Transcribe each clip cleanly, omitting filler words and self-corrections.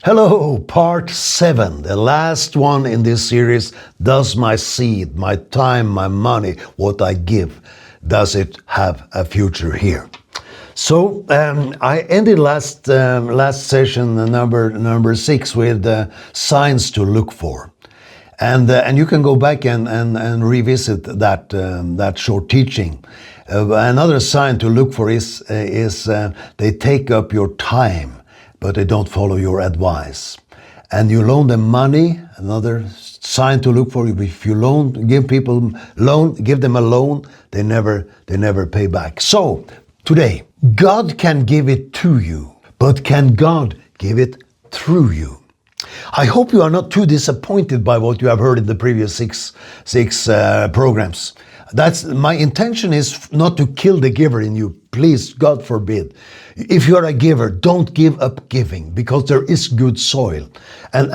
Hello, part 7, the last one in this series. Does my seed, my time, my money, what I give, does it have a future here? So I ended last session, number 6, with signs to look for. And you can go back and revisit that short teaching. Another sign to look for is they take up your time, but they don't follow your advice. And you loan them money. Another sign to look for: if you give them a loan, they never pay back. So today, God can give it to you, but can God give it through you? I hope you are not too disappointed by what you have heard in the previous six programs. That's my intention, is not to kill the giver in you. Please, God forbid. If you are a giver, don't give up giving, because there is good soil, and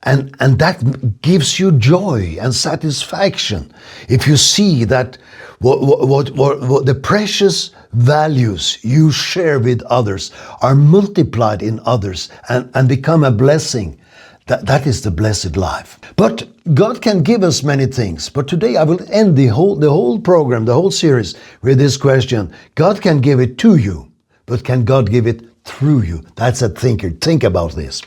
that gives you joy and satisfaction. If you see that what the precious values you share with others are multiplied in others and become a blessing. That is the blessed life. But God can give us many things. But today I will end the whole program, the whole series, with this question: God can give it to you, but can God give it through you? That's a thinker. Think about this.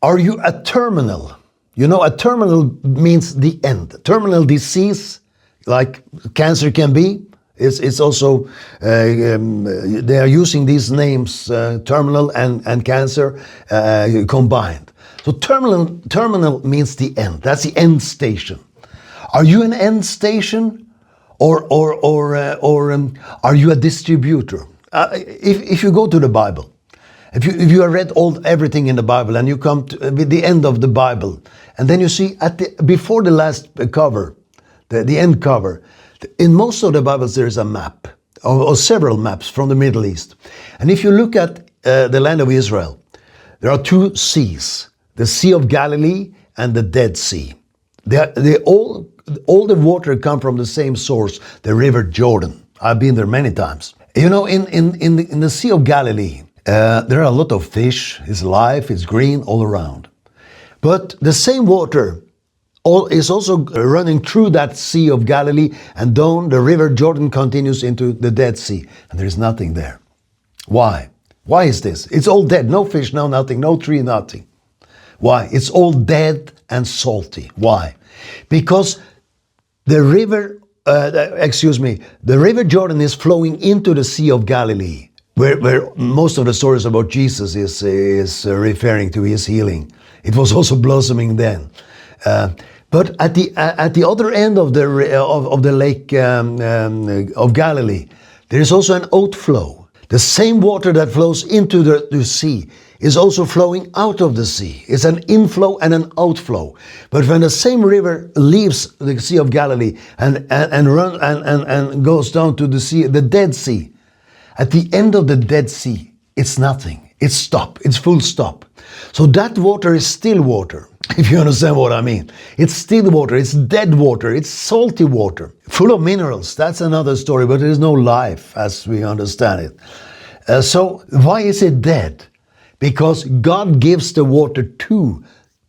Are you a terminal? A terminal means the end. Terminal disease, like cancer can be. It's also, they are using these names, terminal and cancer combined. So terminal means the end. That's the end station. Are you an end station, or are you a distributor? If you go to the Bible, if you have read everything in the Bible, and you come to the end of the Bible, and then you see before the last cover, the end cover, in most of the Bibles there is a map, or several maps from the Middle East. And if you look at the land of Israel, there are two seas: the Sea of Galilee and the Dead Sea. All the water come from the same source, the River Jordan. I've been there many times. In the Sea of Galilee, there are a lot of fish. It's life, it's green all around. But the same water is also running through that Sea of Galilee, and down the River Jordan continues into the Dead Sea, and there is nothing there. Why? Why is this? It's all dead. No fish, no nothing, no tree, nothing. Why? It's all dead and salty. Why? Because the River Jordan is flowing into the Sea of Galilee, where most of the stories about Jesus is referring to his healing. It was also blossoming then. But at the other end of the lake of Galilee, there is also an outflow. The same water that flows into the sea is also flowing out of the sea. It's an inflow and an outflow. But when the same river leaves the Sea of Galilee and goes down to the sea, the Dead Sea, at the end of the Dead Sea, it's nothing. It's stop. It's full stop. So that water is still water, if you understand what I mean. It's still water. It's dead water. It's salty water, full of minerals. That's another story, but there is no life as we understand it. So why is it dead? Because God gives the water to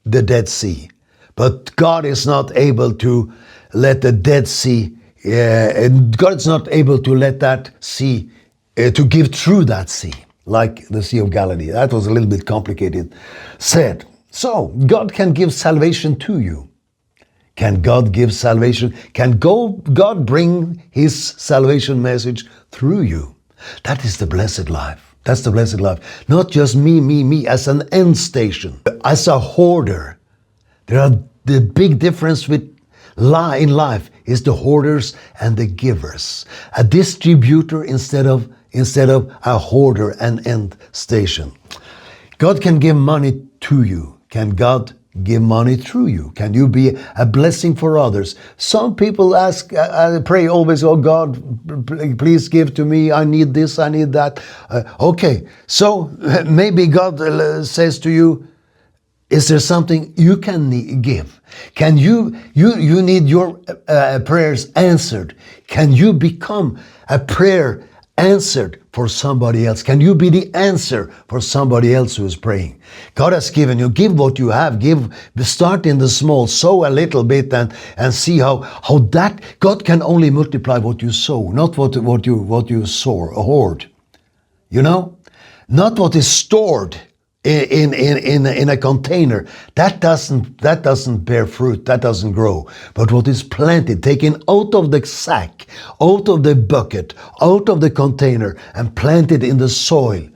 the Dead Sea, but God is not able to let the Dead Sea, God is not able to let that sea, to give through that sea, like the Sea of Galilee. That was a little bit complicated said. So God can give salvation to you. Can God give salvation? Can God bring his salvation message through you? That is the blessed life. That's the blessed life. Not just me as an end station, as a hoarder. The big difference in life is the hoarders and the givers. A distributor instead of a hoarder and end station. God can give money to you. Can God give money through you? Can you be a blessing for others? Some people pray always, oh God, please give to me. I need this, I need that. Okay, so maybe God says to you, is there something you can give? Can you need your prayers answered? Can you become a prayer answered for somebody else? Can you be the answer for somebody else who is praying? God has given you. Give what you have. Start in the small. Sow a little bit and see how that God can only multiply what you sow, not what you sow or hoard. You know, not what is stored in a container. That doesn't bear fruit. That doesn't grow. But what is planted, taken out of the sack, out of the bucket, out of the container, and planted in the soil.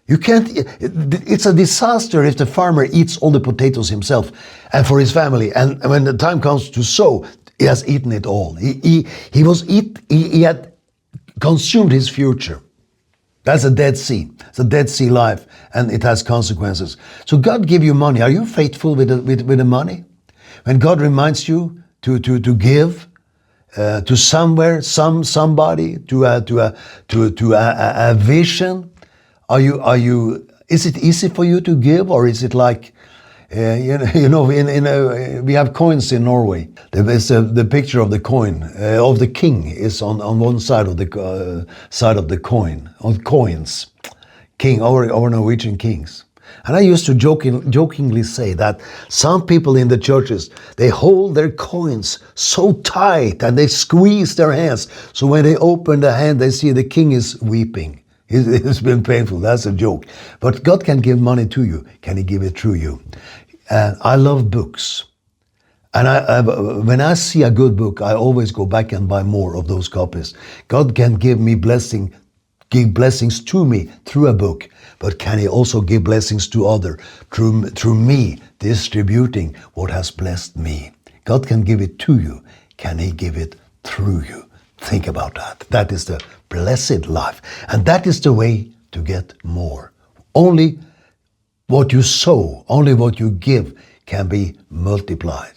You can't. It's a disaster if the farmer eats all the potatoes himself and for his family, and when the time comes to sow, he has eaten it all. He had consumed his future. That's a Dead Sea. It's a Dead Sea life, and it has consequences. So God give you money. Are you faithful with the money? When God reminds you to give to somewhere, somebody, to a vision, are you? Is it easy for you to give, or is it like? We have coins in Norway. The picture of the coin of the king is on one side of the coin, on coins, king, our Norwegian kings. And I used to jokingly say that some people in the churches, they hold their coins so tight and they squeeze their hands. So when they open the hand, they see the king is weeping. It's been painful. That's a joke. But God can give money to you. Can He give it through you? I love books. And when I see a good book, I always go back and buy more of those copies. God can give blessings to me through a book. But can He also give blessings to others through me distributing what has blessed me? God can give it to you. Can He give it through you? Think about that. That is the blessed life. And that is the way to get more. Only what you sow, only what you give can be multiplied.